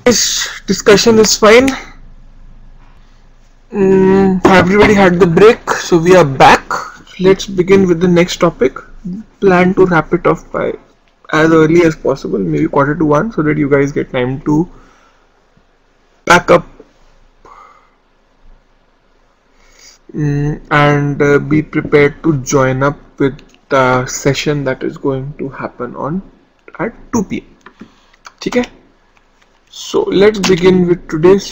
This discussion is fine. Everybody had the break, so we are back. Let's begin with the next topic. Plan to wrap it off by as early as possible, maybe 1:45, so that you guys get time to pack up and be prepared to join up with the session that is going to happen on at 2 p.m. Okay? So let's begin with today's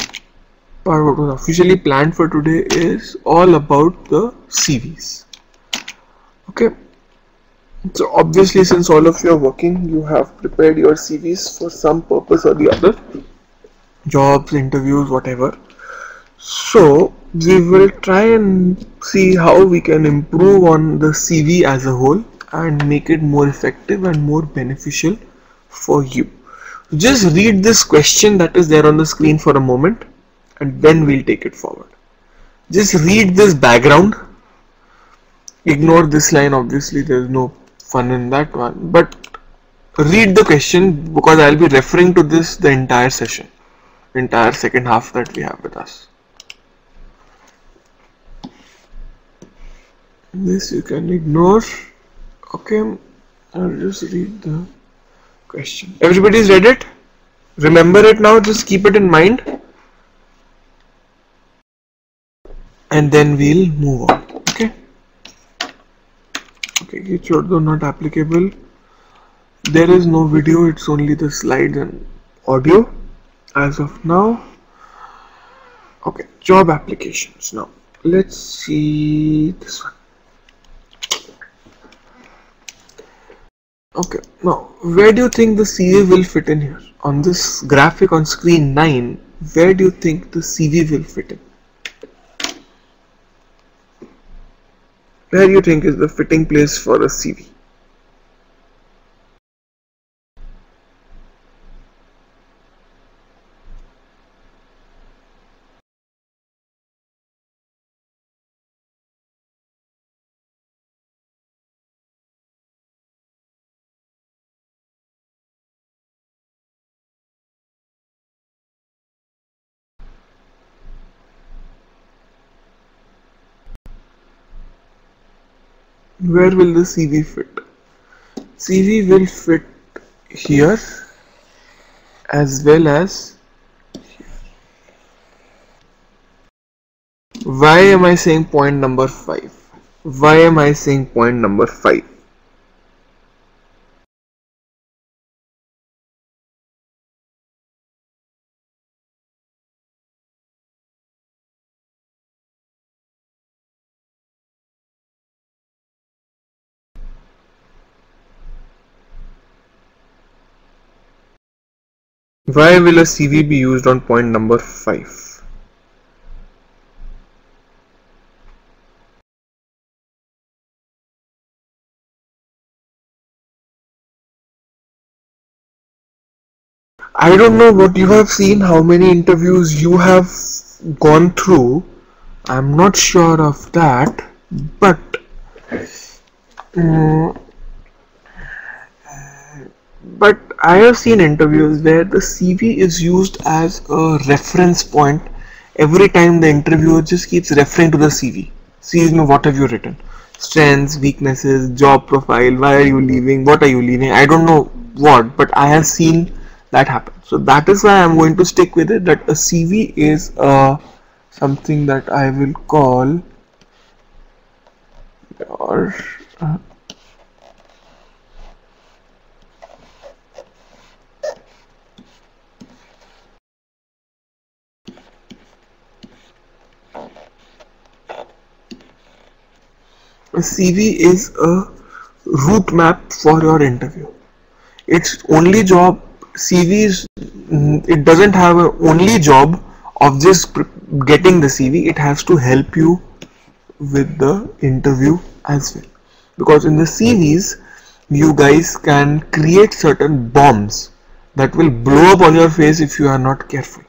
part. What was officially planned for today is all about the CVs. Okay, so obviously since all of you are working, you have prepared your CVs for some purpose or the other, jobs, interviews, whatever. So we will try and see how we can improve on the CV as a whole and make it more effective and more beneficial for you. Just read this question that is there on the screen for a moment and then we'll take it forward. Just read this background. Ignore this line, obviously there's no fun in that one, but read the question because I'll be referring to this the entire session, entire second half that we have with us. This you can ignore. Okay, I'll just read the question. Everybody's read it? Remember it now, just keep it in mind and then we'll move on. Okay. Okay, ye chhod do, not applicable. There is no video, it's only the slides and audio as of now. Okay, job applications. Now let's see this one. Okay, now where do you think the CV will fit in here? On this graphic on screen 9, where do you think the CV will fit in? Where do you think is the fitting place for a CV? Where will the CV fit? CV will fit here as well as here. Why am I saying point number 5? Why am I saying point number 5? Why will a CV be used on point number 5? I don't know what you have seen, how many interviews you have gone through. I'm not sure of that, but I have seen interviews where the CV is used as a reference point. Every time the interviewer just keeps referring to the CV. See, what have you written? Strengths, weaknesses, job profile, why are you leaving, what are you leaving? I don't know what, but I have seen that happen. So that is why I'm going to stick with it, that a CV is something that I will call your a CV is a route map for your interview. Its only job, CVs, it doesn't have an only job of just getting the CV. It has to help you with the interview as well. Because in the CVs, you guys can create certain bombs that will blow up on your face if you are not careful.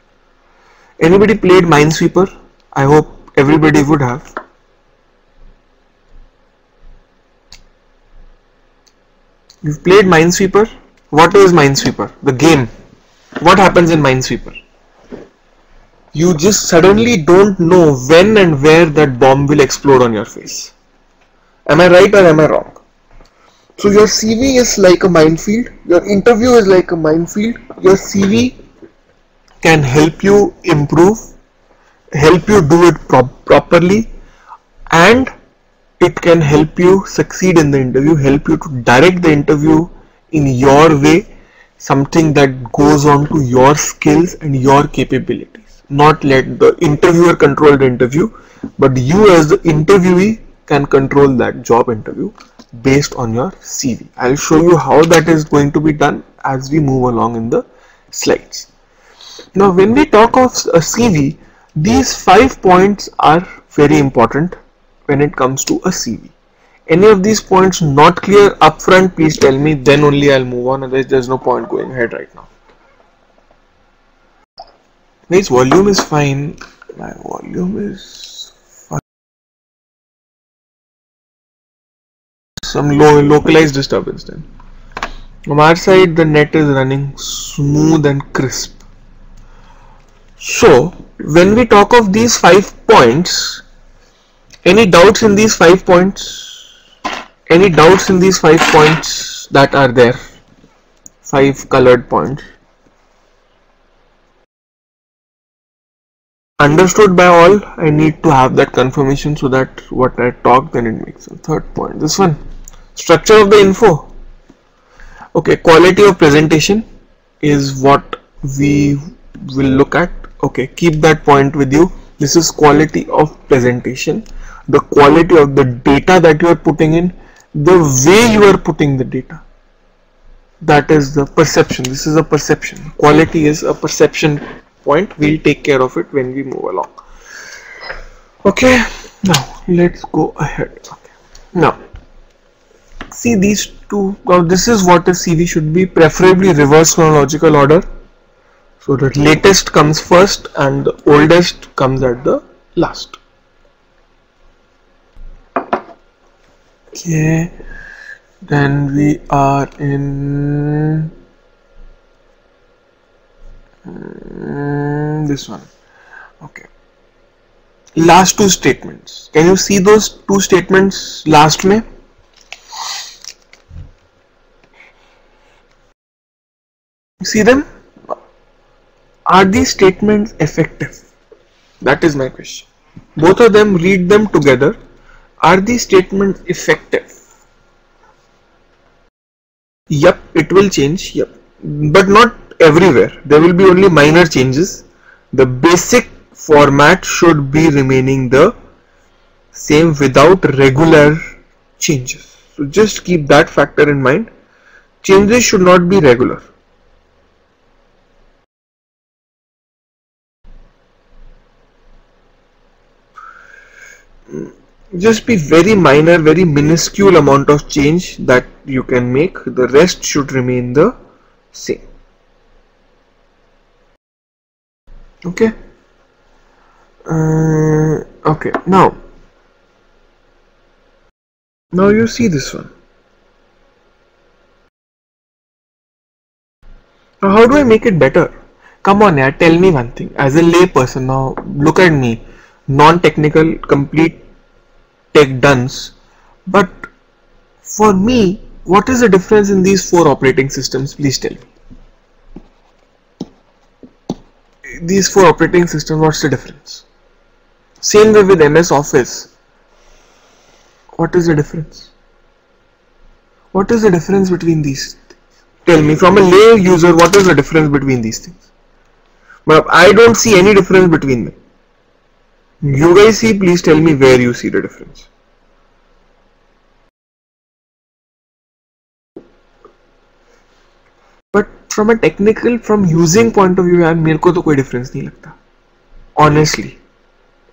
Anybody played Minesweeper? I hope everybody would have. You've played Minesweeper? What is Minesweeper? The game. what happens in Minesweeper? You just suddenly don't know when and where that bomb will explode on your face. Am I right or am I wrong? So your CV is like a minefield, your interview is like a minefield, your CV can help you improve, help you do it properly, and it can help you succeed in the interview, help you to direct the interview in your way, something that goes on to your skills and your capabilities. Not let the interviewer control the interview, but you as the interviewee can control that job interview based on your CV. I'll show you how that is going to be done as we move along in the slides. Now when we talk of a CV, these 5 points are very important when it comes to a CV. Any of these points not clear upfront, please tell me, then only I'll move on, otherwise there's no point going ahead right now. Guys, volume is fine. My volume is fine. Some localized disturbance then. From our side, the net is running smooth and crisp. So, when we talk of these 5 points, any doubts in these 5 points? Any doubts in these 5 points that are there? 5 colored points. Understood by all? I need to have that confirmation so that what I talk, then it makes sense. Third point, this one. Structure of the info. Okay, quality of presentation is what we will look at. Okay, keep that point with you. This is quality of presentation. The quality of the data that you are putting in, the way you are putting the data. That is the perception. This is a perception. Quality is a perception point. We'll take care of it when we move along. Okay, now let's go ahead. Okay. Now, see these two. Now this is what a CV should be, preferably reverse chronological order. So the latest comes first and the oldest comes at the last. Okay, then we are in this one. Okay, last two statements. Can you see those two statements last में? See them? Are these statements effective? That is my question. Both of them, read them together. Are these statements effective? Yep, it will change. Yep, but not everywhere. There will be only minor changes. The basic format should be remaining the same without regular changes. So just keep that factor in mind. Changes should not be regular. Just be very minor, very minuscule amount of change that you can make. The rest should remain the same. Okay. Okay. Now you see this one. Now how do I make it better? Come on, yeah. Tell me one thing. As a lay person, now look at me. Non-technical, complete tech dunce, but for me, what is the difference in these 4 operating systems? Please tell me. These 4 operating systems, what's the difference? Same way with MS Office. What is the difference? What is the difference between these things? Tell me, from a lay user, what is the difference between these things? But I don't see any difference between them. You guys see, please tell me where you see the difference. But from a technical, from using point of view, यार मेरे को तो कोई difference नहीं लगता. Honestly,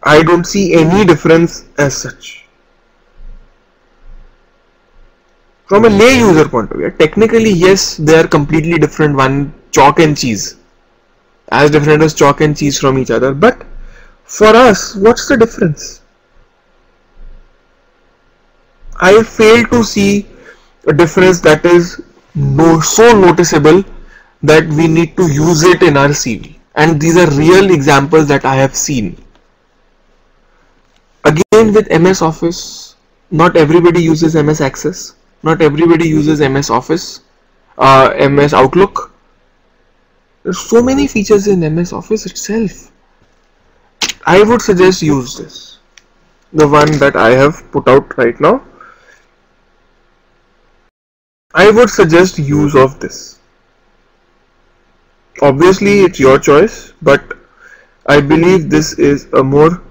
I don't see any difference as such. From a lay user point of view, technically yes, they are completely different. One chalk and cheese, as different as chalk and cheese from each other, but for us, what's the difference? I fail to see a difference that is so noticeable that we need to use it in our CV, and these are real examples that I have seen. Again, with MS Office, not everybody uses MS Access, not everybody uses MS Office, MS Outlook. There's so many features in MS Office itself. I would suggest use this, the one that I have put out right now. I would suggest use of this. Obviously it's your choice, but I believe this is a more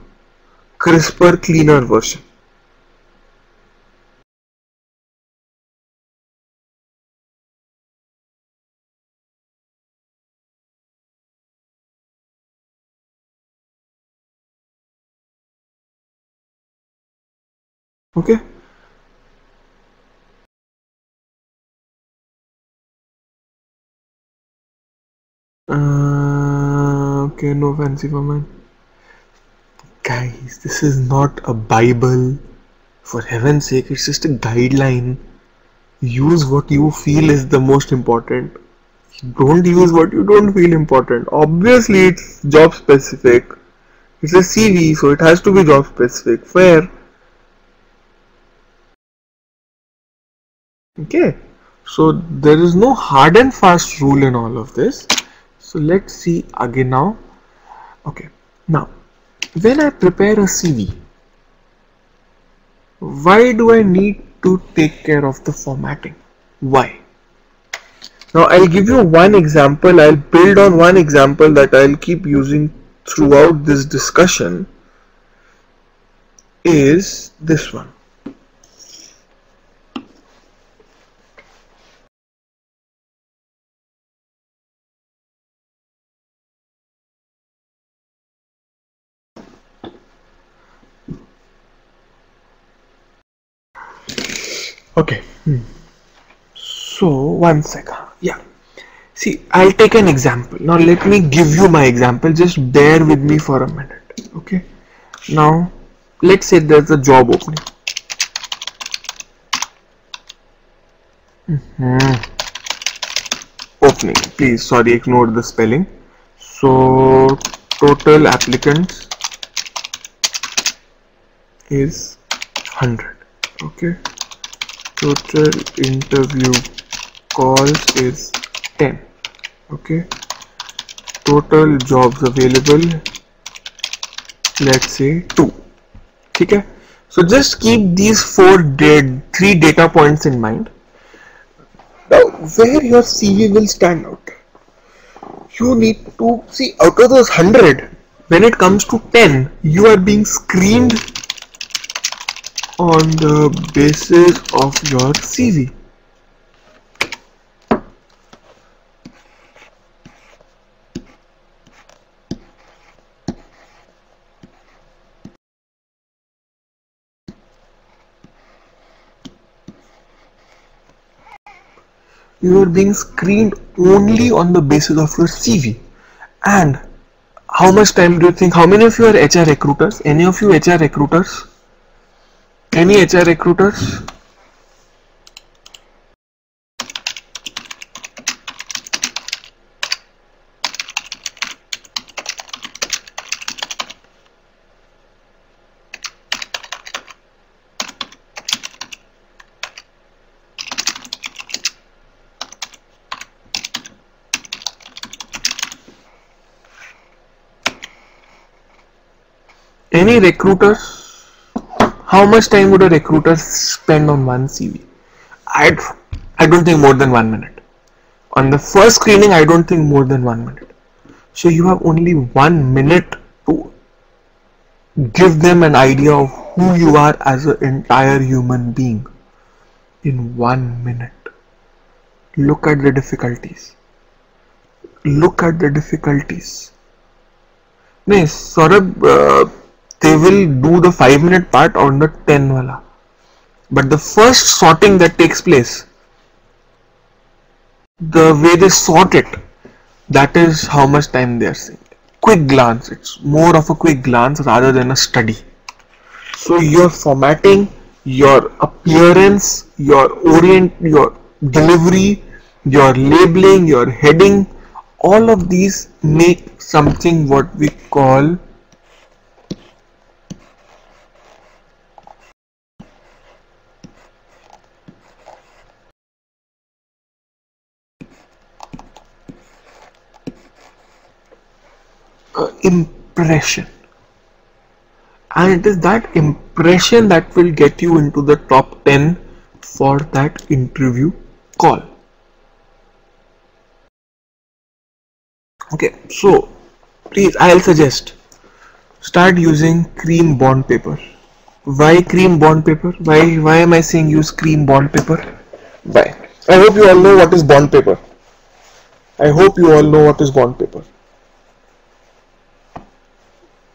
crisper, cleaner version. Okay. Okay, no fancy for mine. Guys, this is not a Bible. For heaven's sake, it's just a guideline. Use what you feel is the most important. Don't use what you don't feel important. Obviously, it's job specific. It's a CV, so it has to be job specific. Fair. Okay. So there is no hard and fast rule in all of this. So let's see again now. Okay. Now, when I prepare a CV, why do I need to take care of the formatting? Why? Now I'll give you one example. I'll build on one example that I'll keep using throughout this discussion. Is this one. Okay. So one second. Yeah. See, I'll take an example. Now let me give you my example. Just bear with me for a minute. Okay. Now let's say there's a job opening. Opening. Please, sorry, ignore the spelling. So total applicants is 100. Okay. Total interview calls is 10. Okay. Total jobs available, let's say 2. Okay. So just keep these three data points in mind. Now where your CV will stand out, you need to see out of those 100, when it comes to 10, you are being screened on the basis of your CV. You are being screened only on the basis of your CV. And how much time do you think, how many of you are HR recruiters? Any of you HR recruiters? Any HR recruiters? Any recruiters? How much time would a recruiter spend on one CV? I don't think more than 1 minute. On the first screening, I don't think more than 1 minute. So you have only 1 minute to give them an idea of who you are as an entire human being. In 1 minute. Look at the difficulties. Look at the difficulties. No, Saurabh, they will do the 5-minute part on the 10 wala. But the first sorting that takes place, the way they sort it, that is how much time they are saying. Quick glance, it's more of a quick glance rather than a study. So your formatting, your appearance, your delivery, your labeling, your heading, all of these make something what we call impression, and it is that impression that will get you into the top 10 for that interview call. Okay, so please, I'll suggest start using cream bond paper. Why cream bond paper? Why am I saying use cream bond paper? Why? I hope you all know what is bond paper. I hope you all know what is bond paper.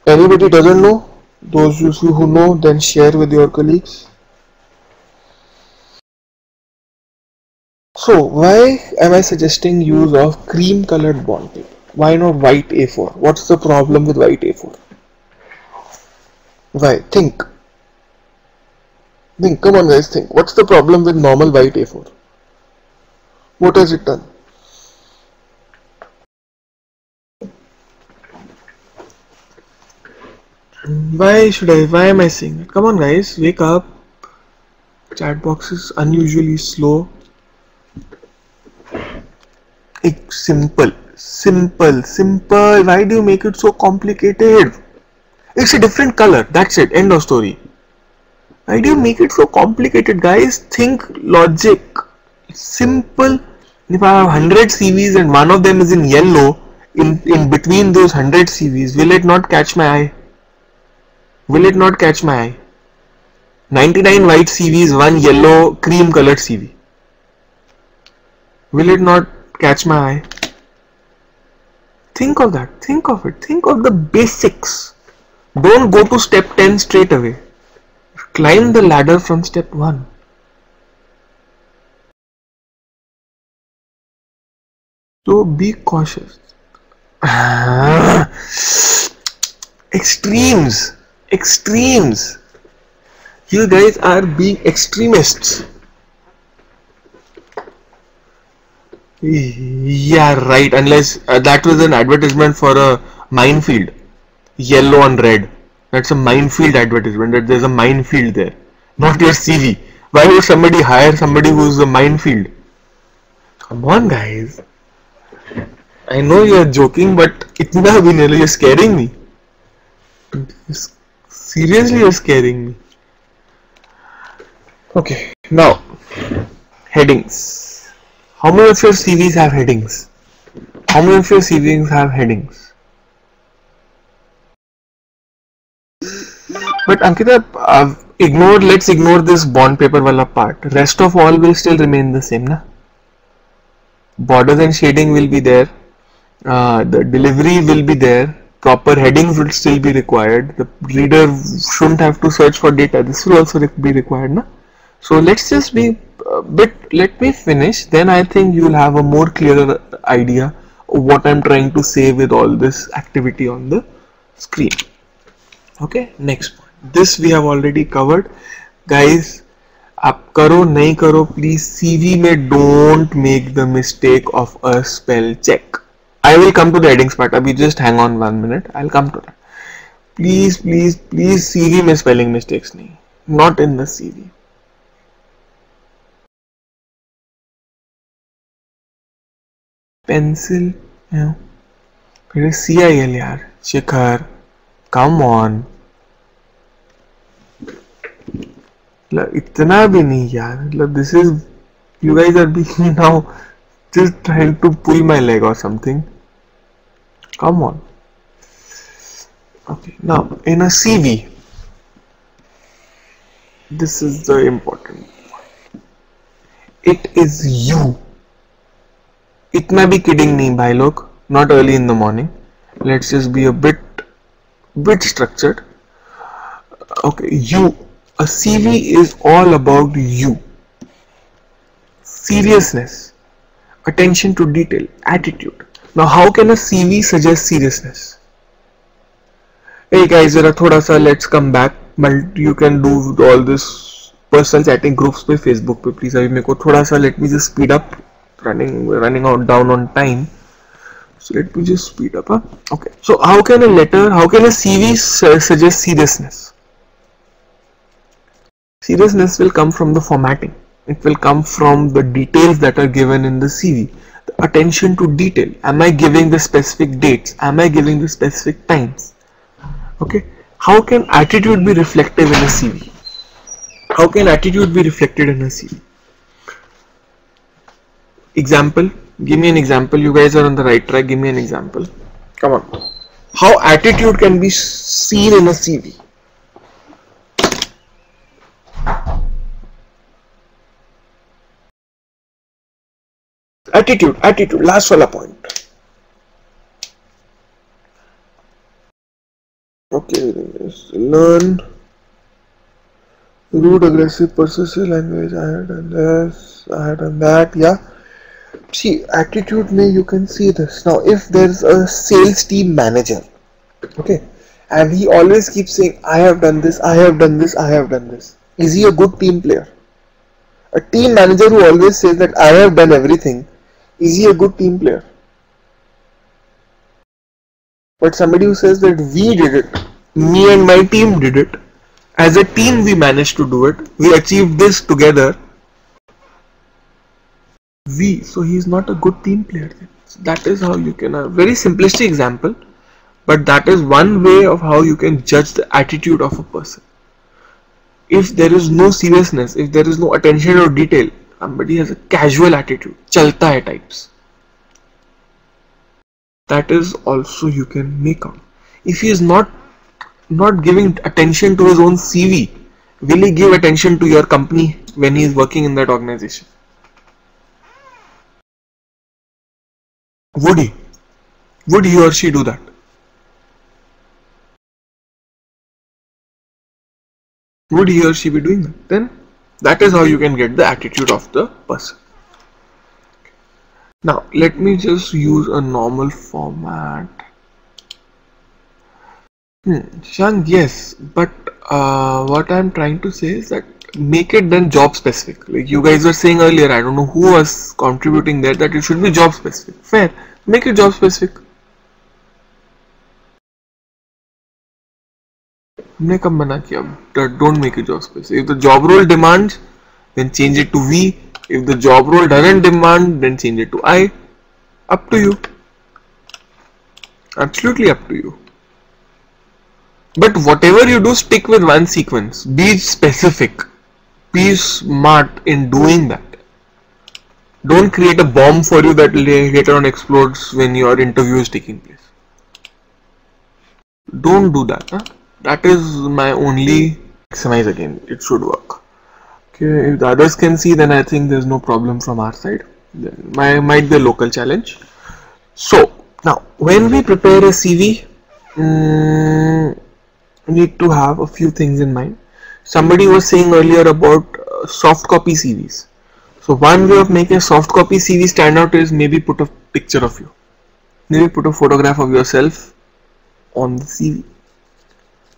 Anybody doesn't know? Those of you who know, then share with your colleagues. So why am I suggesting use of cream colored bond paper? Why not white A4? What's the problem with white A4? Why? Think. Come on guys, think. What's the problem with normal white A4? What has it done? Why am I saying that? Come on guys, wake up. Chat box is unusually slow. It's simple. Why do you make it so complicated? It's a different color. That's it. End of story. Why do you make it so complicated, guys? Think logic. It's simple. If I have 100 CVs and one of them is in yellow, in between those 100 CVs, will it not catch my eye? Will it not catch my eye? 99 white CVs, one yellow cream colored CV. Will it not catch my eye? Think of that. Think of it. Think of the basics. Don't go to step 10 straight away. Climb the ladder from step 1. So be cautious. Extremes. You guys are being extremists. Yeah, right. Unless that was an advertisement for a minefield. Yellow and red. That's a minefield advertisement. That there's a minefield there. Not your CV. Why would somebody hire somebody who's a minefield? Come on, guys. I know you're joking, but itna bhi nahi, you're scaring me. Seriously, you're scaring me. Okay, now headings. How many of your CVs have headings? How many of your CVs have headings? But Ankita, let's ignore this bond paper wala part. Rest of all will still remain the same, na? Borders and shading will be there. The delivery will be there. Proper headings will still be required. The reader shouldn't have to search for data. This will also be required, na? So let's just be let me finish, then I think you will have a more clearer idea of what I'm trying to say with all this activity on the screen. Okay, next point. This we have already covered. Guys, आप करो नहीं करो, please CV में don't make the mistake of a spell check. I will come to the headings part. Abhi just hang on 1 minute. I'll come to that. Please CV में spelling mistakes नहीं. Not in the CV. Pencil, yeah. फिर CIL यार, शिखर, come on. इतना भी नहीं यार. This is, you guys are being now just trying to pull my leg or something. Come on. Okay, now in a CV, this is the important point. It is you. इतना भी kidding नहीं भाई लोग. Not early in the morning. Let's just be a bit structured. Okay, you. A CV is all about you. Seriousness, attention to detail, attitude. Now, how can a CV suggest seriousness? Hey guys, thoda sa, let's come back. You can do all this personal chatting groups पे Facebook पे, please. अभी मेरे को थोड़ा सा, let me just speed up. running out down on time. So let me just speed up. Okay. So how can a CV suggest seriousness? Seriousness will come from the formatting. It will come from the details that are given in the CV. The attention to detail. Am I giving the specific dates? Am I giving the specific times? Okay. How can attitude be reflective in a CV? How can attitude be reflected in a CV? Example. Give me an example. You guys are on the right track. Give me an example. Come on. How attitude can be seen in a CV? Attitude. Last wala point. Okay, learn. Rude, aggressive, possessive language. I have done this. I have done that. Yeah. See, attitude may you can see this. Now, if there's a sales team manager, okay, and he always keeps saying, I have done this, I have done this, I have done this. Is he a good team player? A team manager who always says that I have done everything, is he a good team player? But somebody who says that we did it, me and my team did it, as a team we managed to do it, we achieved this together, so he's not a good team player. So that is how you can, a very simplistic example, but that is one way of how you can judge the attitude of a person. If there is no seriousness, if there is no attention or detail, somebody has a casual attitude, chalta hai types. That is also you can make out. If he is not giving attention to his own CV, will he give attention to your company when he is working in that organization? Would he? Would he or she do that? Would he or she be doing that? Then that is how you can get the attitude of the person. Now let me just use a normal format. Shang, yes, but what I'm trying to say is that make it then job specific. Like you guys were saying earlier, I don't know who was contributing there, that it should be job specific. Fair, make it job specific. हमने कब मना किया? Don't make it job specific. If the job role demands, then change it to V. If the job role doesn't demand, then change it to I. Up to you. Absolutely up to you. But whatever you do, stick with one sequence. Be specific. Be smart in doing that. Don't create a bomb for you that later on explodes when your interview is taking place. Don't do that. Huh? That is my only maximize again. It should work. Okay, if the others can see, then I think there's no problem from our side. Then might be a local challenge. So now, when we prepare a CV, we need to have a few things in mind. Somebody was saying earlier about soft copy CVs. So one way of making a soft copy CV stand out is maybe put a picture of you. Maybe put a photograph of yourself on the CV.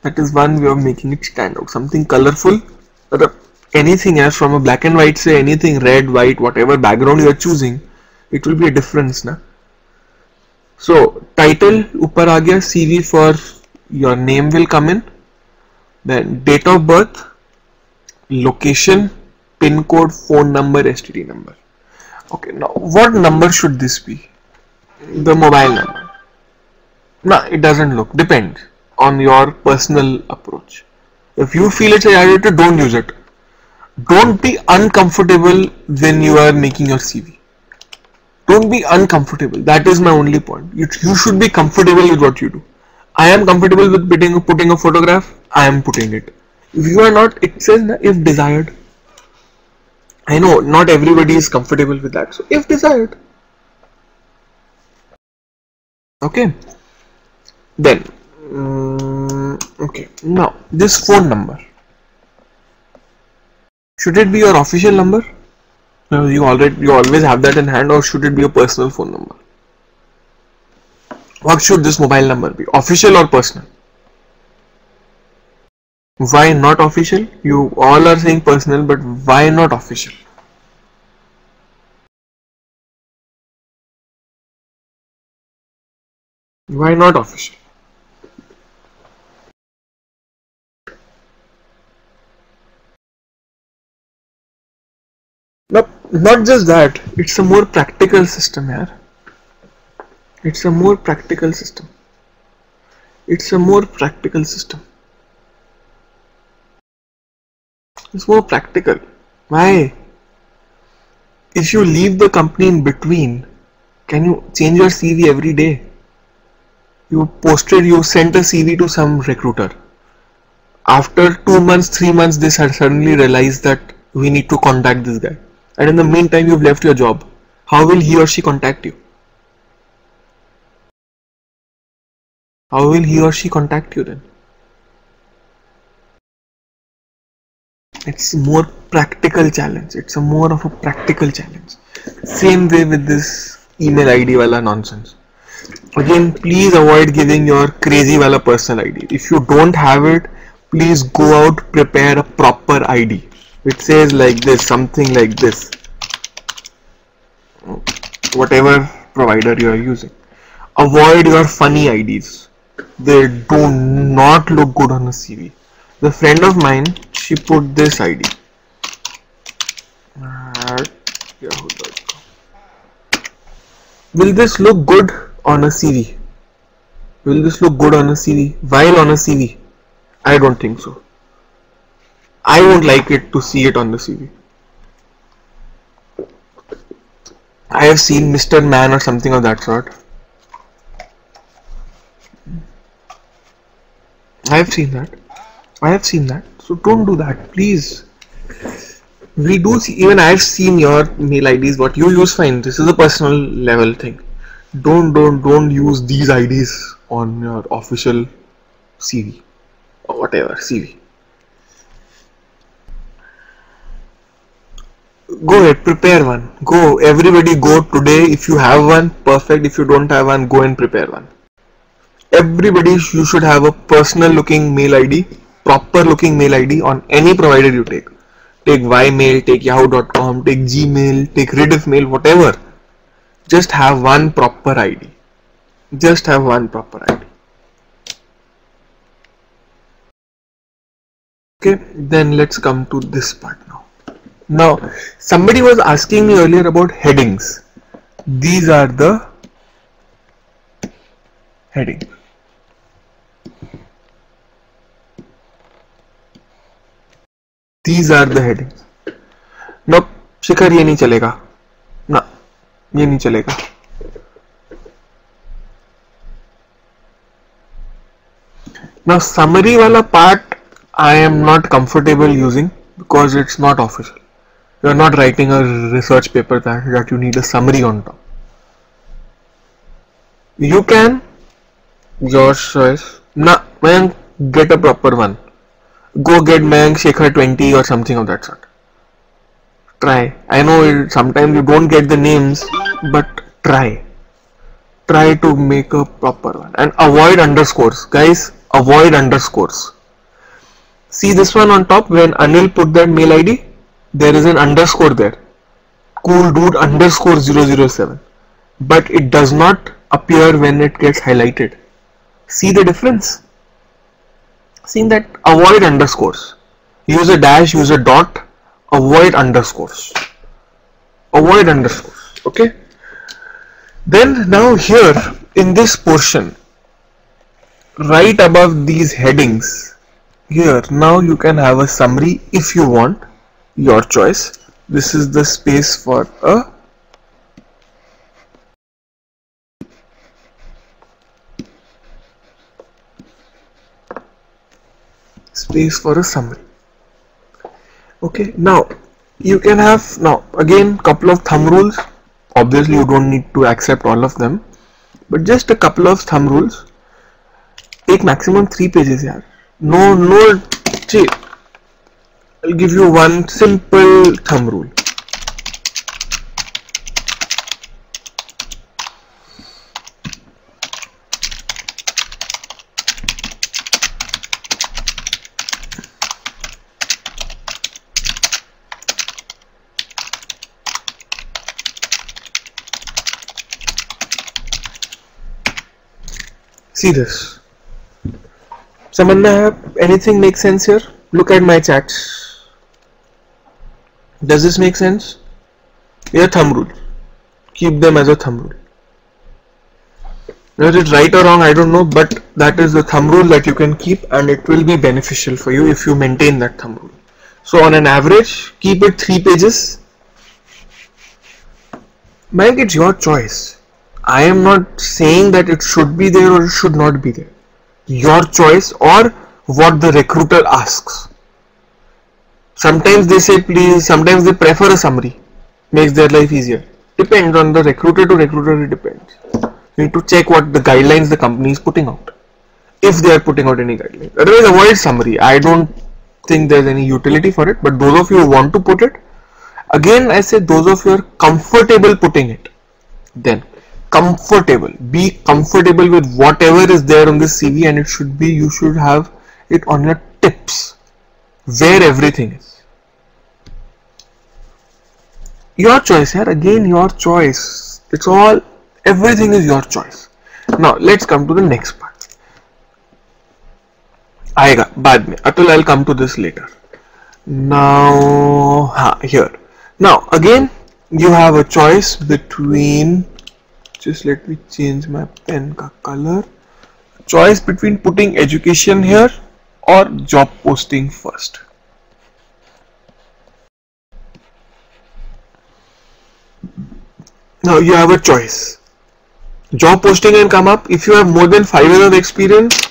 That is one way of making it stand out. Something colorful. Anything else from a black and white, say anything red, white, whatever background you are choosing, it will be a difference. Na? So title upar aa gaya, CV for your name will come in. Then date of birth, location, pin code, phone number, STD number. Okay, now what number should this be? The mobile number. No, it doesn't look. Depends on your personal approach. If you feel it's a don't use it. Don't be uncomfortable when you are making your CV. Don't be uncomfortable. That is my only point. You should be comfortable with what you do. I am comfortable with putting a photograph. I am putting it. If you are not, it says if desired. I know not everybody is comfortable with that. So if desired. Okay. Then okay, now this phone number, should it be your official number? You always have that in hand, or should it be a personal phone number? What should this mobile number be? Official or personal? Why not official? You all are saying personal, but why not official? Why not official? No, not just that. It's a more practical system, yaar. It's a more practical system. It's a more practical system. It's more practical. Why? If you leave the company in between, can you change your CV every day? You sent a CV to some recruiter. After 2 months, 3 months, they suddenly realize that we need to contact this guy. And in the meantime, you've left your job. How will he or she contact you? How will he or she contact you then? It's more practical challenge. It's a more of a practical challenge. Same way with this email ID wala nonsense. Again, please avoid giving your crazy wala personal ID. If you don't have it, please go out, prepare a proper ID. It says like this, something like this. Whatever provider you are using. Avoid your funny IDs. They do not look good on a CV. The friend of mine, she put this ID at yahoo.com. Will this look good on a CV? Will this look good on a CV? While on a CV? I don't think so. I won't like it to see it on the CV. I have seen Mr. Man or something of that sort. I have seen that. So don't do that, please. We do see, even I have seen your mail IDs. What you use, fine. This is a personal level thing. Don't use these IDs on your official CV or whatever CV. Go ahead, prepare one. Go, everybody go today. If you have one, perfect. If you don't have one, go and prepare one. Everybody, you should have a personal looking mail ID, proper looking mail ID on any provider you take. Take Ymail, take yahoo.com, take Gmail, take Rediff Mail, whatever. Just have one proper ID. Just have one proper ID. Okay, then let's come to this part now. Now, somebody was asking me earlier about headings. These are the headings. These are the headings. Nope, शिखर ये नहीं चलेगा. ना, ये नहीं चलेगा. Now summary wala part I am not comfortable using because it's not official. You are not writing a research paper that you need a summary on top. You can, your choice. Nah, man, get a proper one. Go get Mayank Shekhar 20 or something of that sort. Try. I know sometimes you don't get the names, but try. Try to make a proper one. And avoid underscores. Guys, avoid underscores. See this one on top, when Anil put that mail ID, there is an underscore there. Cool dude underscore 007. But it does not appear when it gets highlighted. See the difference? See that? Avoid underscores. Use a dash, use a dot. Avoid underscores. Avoid underscores. Okay? Then now here in this portion, right above these headings, here now you can have a summary if you want, your choice. This is the space for a summary. Okay, now you can have, now again, couple of thumb rules. Obviously you don't need to accept all of them, but just a couple of thumb rules. Take maximum 3 pages here. No, see, I'll give you one simple thumb rule. See this. Samanna, anything make sense here? Look at my chats. Does this make sense? Your thumb rule. Keep them as a thumb rule. Whether it's right or wrong, I don't know, but that is the thumb rule that you can keep, and it will be beneficial for you if you maintain that thumb rule. So on an average, keep it 3 pages. Mike, it's your choice. I am not saying that it should be there or it should not be there. Your choice, or what the recruiter asks. Sometimes they say please, sometimes they prefer a summary. Makes their life easier. Depends on the recruiter to recruiter, it depends. You need to check what the guidelines the company is putting out. If they are putting out any guidelines. Otherwise, avoid summary. I don't think there's any utility for it, but those of you who want to put it, again I say those of you are comfortable putting it, then comfortable, be comfortable with whatever is there on this CV, and it should be, you should have it on your tips where everything is. Your choice here, again your choice. It's all, everything is your choice. Now let's come to the next part. आएगा बाद में, Atul, I'll come to this later. Now here. Now again you have a choice between, just let me change my pen ka color. Choice between putting education here or job posting first. Now you have a choice. Job posting can come up if you have more than 5 years of experience.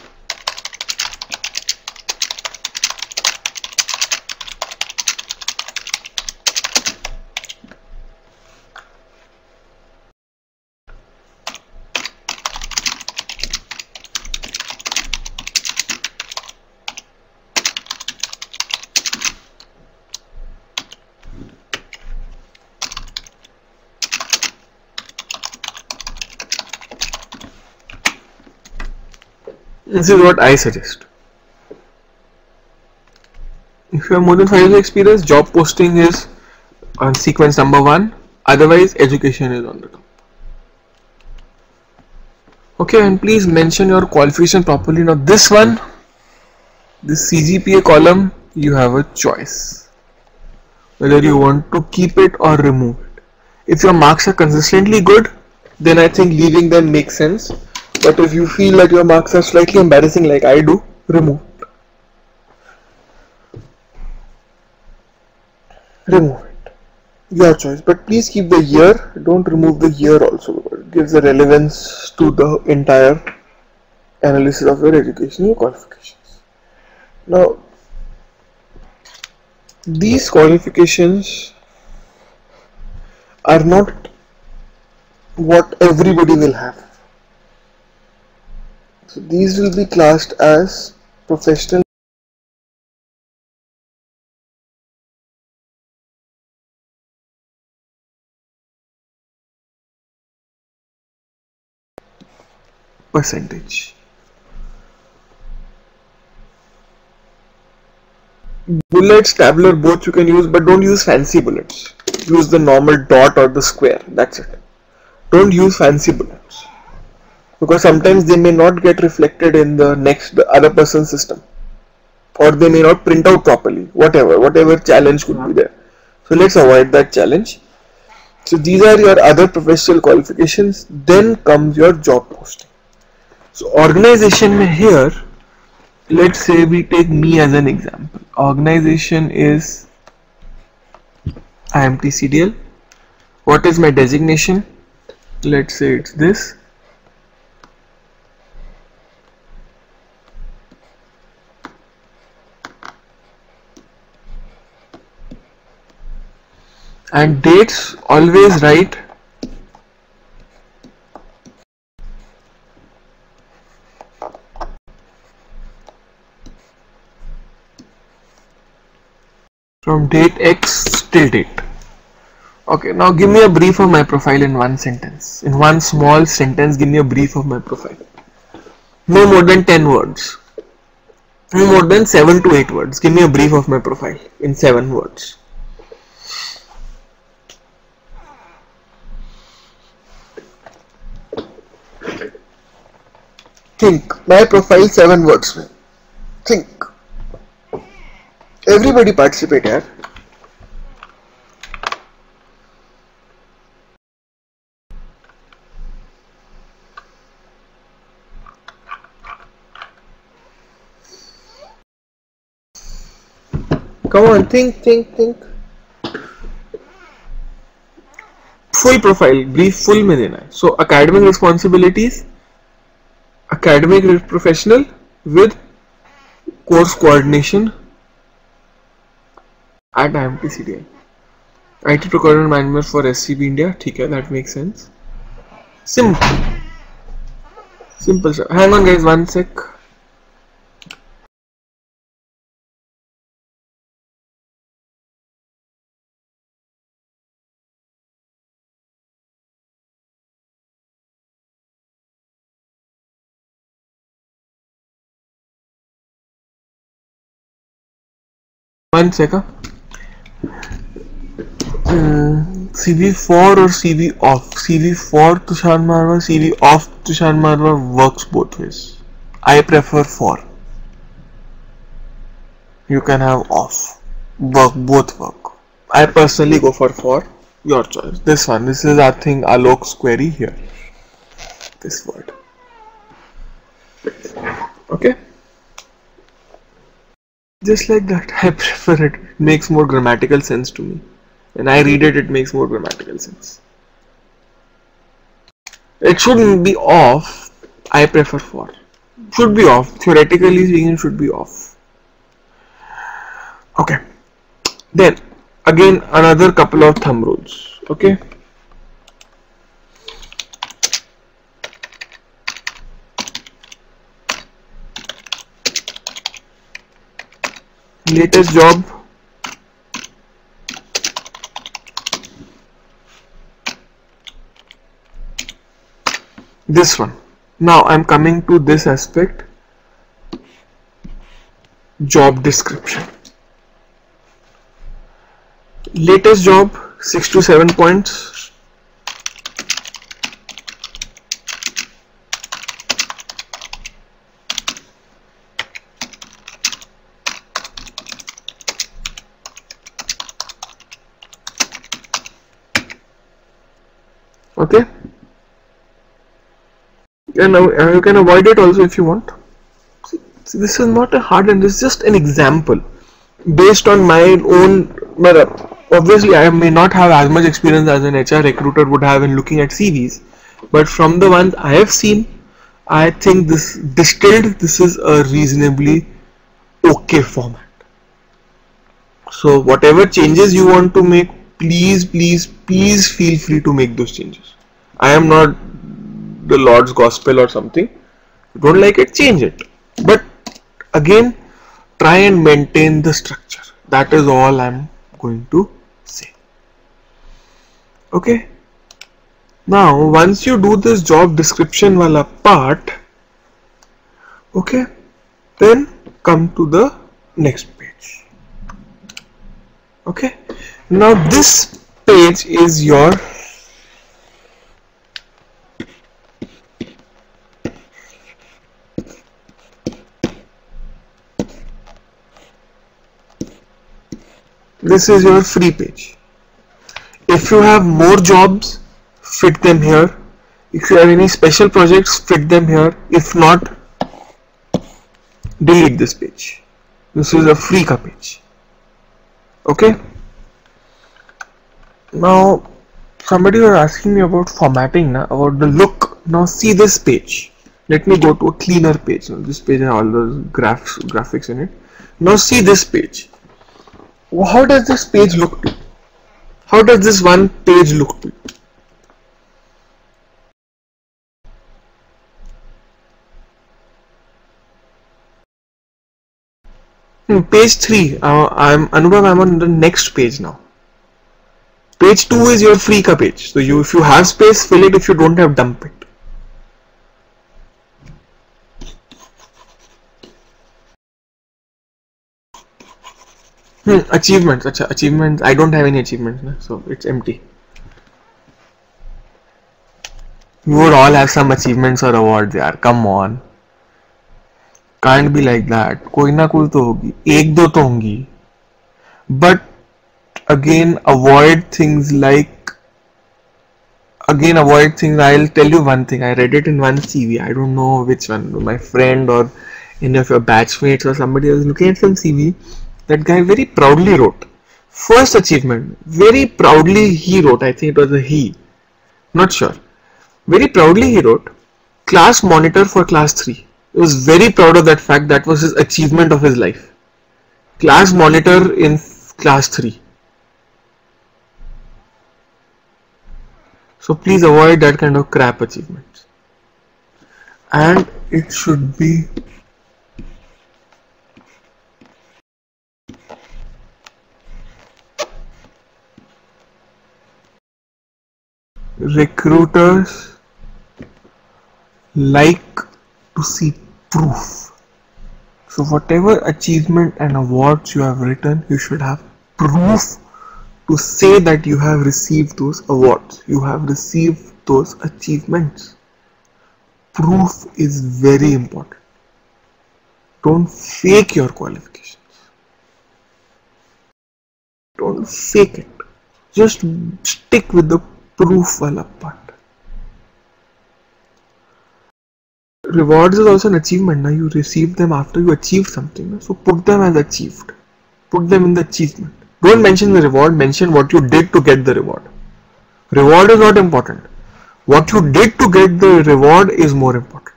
This is what I suggest. If you have more than 5 years of experience, job posting is on sequence number 1, otherwise education is on the top. Okay, and please mention your qualification properly. Now this one, this CGPA column, you have a choice whether you want to keep it or remove it. If your marks are consistently good, then I think leaving them makes sense. But if you feel that your marks are slightly embarrassing like I do, remove it. Remove it. Your choice. But please keep the year. Don't remove the year also. It gives the relevance to the entire analysis of your educational qualifications. Now, these qualifications are not what everybody will have. So these will be classed as professional percentage. Bullets, tabular, both you can use, but don't use fancy bullets. Use the normal dot or the square. That's it. Don't use fancy bullets, because sometimes they may not get reflected in the other person's system, or they may not print out properly. Whatever challenge could be there. So let's avoid that challenge. So these are your other professional qualifications. Then comes your job posting. So organization mein here, let's say we take me as an example. Organization is IMT CDL. What is my designation? Let's say it's this. And dates, always write from date X till date. Okay, now give me a brief of my profile in one sentence. In one small sentence, give me a brief of my profile. No more than 10 words. No more than 7 to 8 words. Give me a brief of my profile in 7 words. think my profile 7 words में. Think. Everybody participate यार. Come on, think. Full profile, brief full में देना है. So academic responsibilities, academic professional with course coordination at IMT-CDI. IT procurement management for SCB India. ठीक है, that makes sense. Simple stuff. Hang on guys, 1 sec. CV for or CV off? CV for Tushar Marwar, CV off Tushar Marwar works both ways. I prefer for. You can have off. Both work. I personally go for. Your choice. This one. This is I think Alok's query here. This word. Okay. Just like that, I prefer it. It makes more grammatical sense to me. When I read it, it makes more grammatical sense. It shouldn't be off. I prefer for. Should be off. Theoretically speaking, it should be off. Okay. Then, again, another couple of thumb rules. Okay. Latest job. This one. Now I'm coming to this aspect. Job description. Latest job, 6 to 7 points. Okay, and you can avoid it also if you want. See, this is not a hard and this is just an example based on my own. Obviously, I may not have as much experience as an HR recruiter would have in looking at CVs, but from the ones I have seen, I think this is a reasonably okay format. So whatever changes you want to make, please feel free to make those changes. I am not the Lord's gospel or something. If you don't like it, change it. But again, try and maintain the structure. That is all I'm going to say. Okay. Now, once you do this job description wala part, okay, then come to the next page. Okay. Now this page is your free page. If you have more jobs, fit them here. If you have any special projects, fit them here. If not, delete this page. This is a free ka page. Okay. Now, somebody was asking me about formatting, about the look. Now see this page. Let me go to a cleaner page. Now, this page has all those graphics in it. Now see this page. How does this page look to you? How does this one page look to you? Page 3. Anubhav, I'm on the next page now. Page 2 is your free ka page. So if you have space, fill it. If you don't have, dump it. Achievements. Achievements. I don't have any achievements, so it's empty. You would all have some achievements or awards, yaar. Come on. Can't be like that. कोई ना कोई तो होगी, एक दो तो होंगी. But again, avoid things. I'll tell you one thing. I read it in one CV. I don't know which one. My friend or any of your batchmates or somebody was looking at some CV. That guy very proudly wrote first achievement. Very proudly he wrote. I think it was a he. Not sure. Very proudly he wrote class monitor for class 3. He was very proud of that fact. That was his achievement of his life. Class monitor in class 3. So please avoid that kind of crap achievements. And it should be recruiters like to see proof. So whatever achievement and awards you have written, you should have proof to say that you have received those awards, you have received those achievements. Proof is very important. Don't fake your qualifications. Don't fake it. Just stick with the proof wala part. Rewards is also an achievement. Now you receive them after you achieve something. So put them as achieved. Put them in the achievement. Don't mention the reward, mention what you did to get the reward. Reward is not important. What you did to get the reward is more important.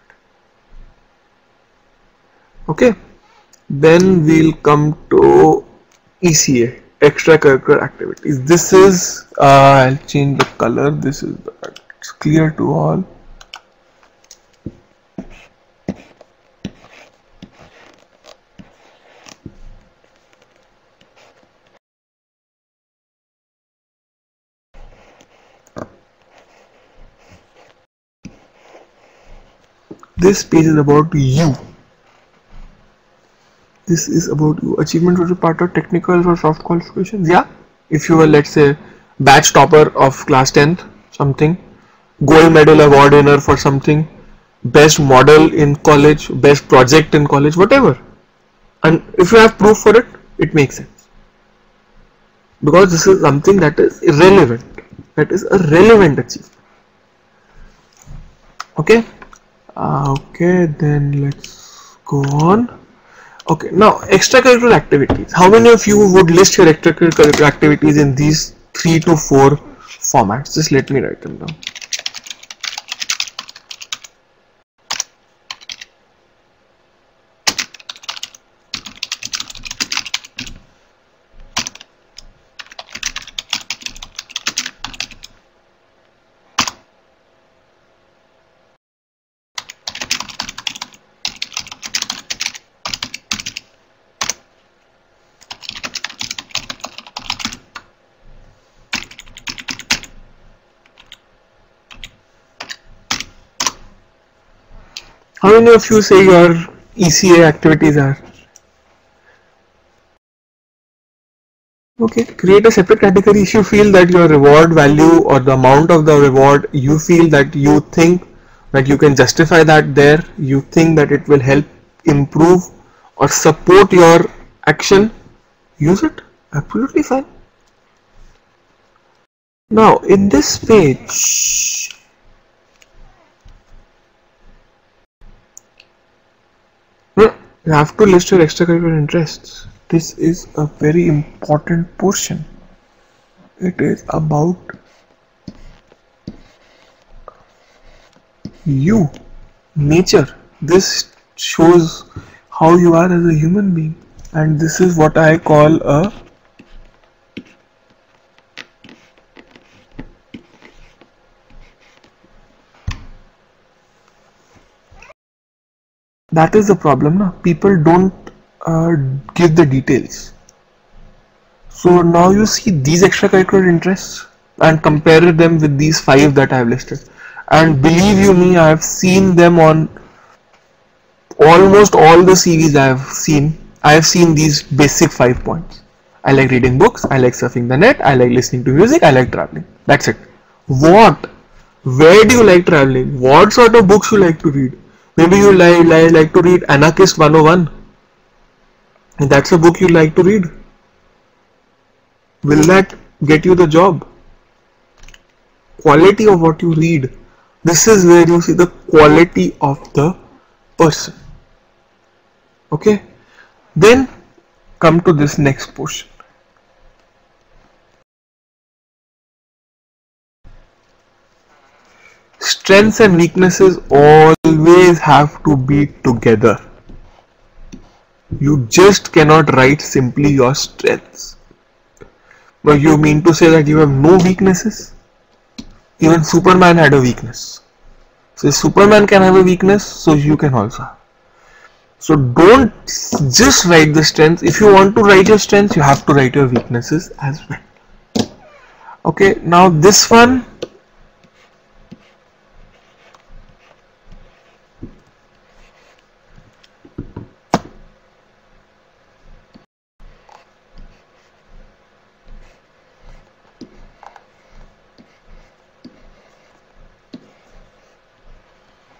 Okay. Then we'll come to ECA, extracurricular activities. This is, I'll change the color. This is, it's clear to all. This page is about you. This is about you. Achievement was a part of technical or soft qualifications. Yeah. If you were, let's say, batch topper of class 10th, something, gold medal award winner for something, best model in college, best project in college, whatever. And if you have proof for it, it makes sense. Because this is something that is irrelevant. That is a relevant achievement. Okay. Okay, then let's go on. Okay, now extracurricular activities. How many of you would list your extracurricular activities in these 3 to 4 formats? Just let me write them down. How many of you say your ECA activities are? Okay, create a separate category if you feel that your reward value or the amount of the reward, you feel that you think that you can justify that there, you think that it will help improve or support your action, use it. Absolutely fine. Now in this page, you have to list your extracurricular interests. This is a very important portion. It is about you, nature. This shows how you are as a human being, and this is what I call a that is the problem. Na? People don't give the details. So now you see these extracurricular interests and compare them with these 5 that I have listed. And believe you me, I have seen them on almost all the CVs I have seen. I have seen these basic 5 points. I like reading books, I like surfing the net, I like listening to music, I like traveling. That's it. What? Where do you like traveling? What sort of books you like to read? Maybe you like to read Anarchist 101. That's a book you like to read. Will that get you the job? Quality of what you read. This is where you see the quality of the person. Okay. Then come to this next portion. Strengths and weaknesses always have to be together. You just cannot write simply your strengths. But you mean to say that you have no weaknesses? Even Superman had a weakness. So if Superman can have a weakness, so you can also have. So don't just write the strengths. If you want to write your strengths, you have to write your weaknesses as well. Okay, now this one.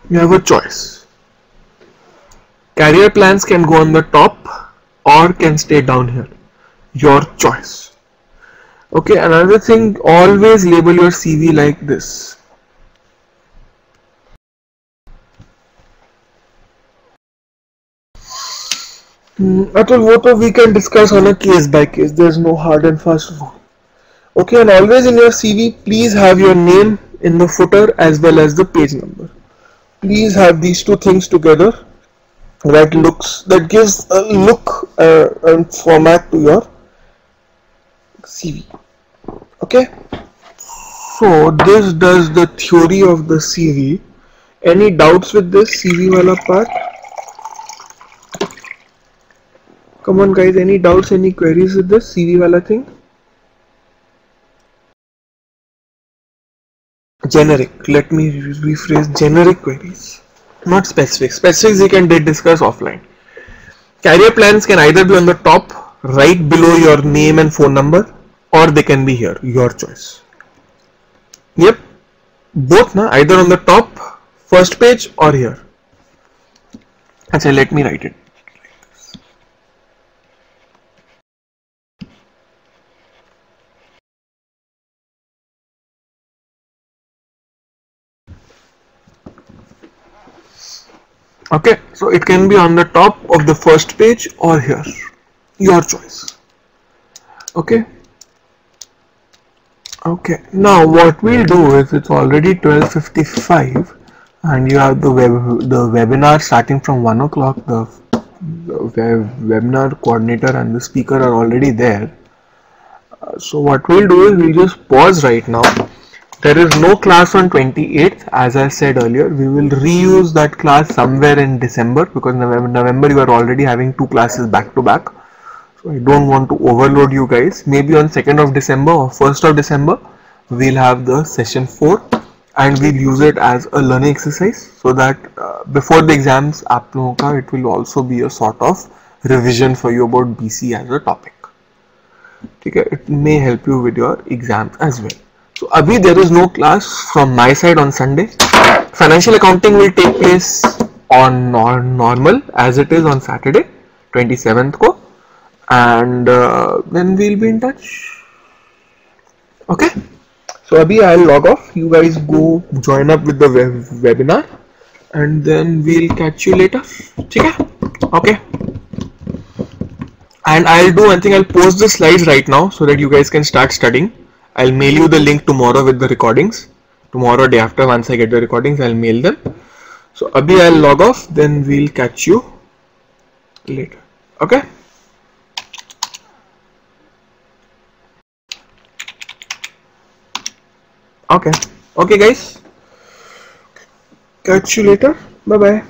You have a choice. Career plans can go on the top or can stay down here. Your choice. Okay, another thing, always label your CV like this. Atul, what we can discuss on a case by case. There's no hard and fast rule. Okay, and always in your CV, please have your name in the footer as well as the page number. Please have these two things together. That gives a look and format to your CV. Okay. So this does the theory of the CV. Any doubts with this CV wala part? Come on guys, any doubts, any queries with this CV wala thing? Generic. Let me rephrase, generic queries, not specific. Specifics we can discuss offline. Career plans can either be on the top, right below your name and phone number, or they can be here. Your choice. Yep, both na, either on the top, first page, or here. Achha, let me write it. Okay, so it can be on the top of the first page or here. Your choice. Okay. Okay, now what we'll do is, it's already 12:55 and you have the webinar starting from 1 o'clock. The webinar coordinator and the speaker are already there. So what we'll do is, we'll just pause right now. There is no class on 28th, as I said earlier. We will reuse that class somewhere in December, because November you are already having two classes back to back. So I don't want to overload you guys. Maybe on 2nd of December or 1st of December, we'll have the session 4 and we'll use it as a learning exercise, so that before the exams, आप लोगों का, it will also be a sort of revision for you about BC as a topic. Okay, it may help you with your exams as well. So abhi there is no class from my side on Sunday. Financial accounting will take place on normal as it is on Saturday 27th ko, and then we'll be in touch. Okay, so abhi I'll log off. You guys go join up with the webinar and then we'll catch you later. Okay. And I'll do one thing, I'll post the slides right now so that you guys can start studying. I'll mail you the link tomorrow with the recordings. Tomorrow, day after, once I get the recordings, I'll mail them. So abhi I'll log off, then we'll catch you later. Okay? Okay. Okay guys. Catch you later. Bye bye.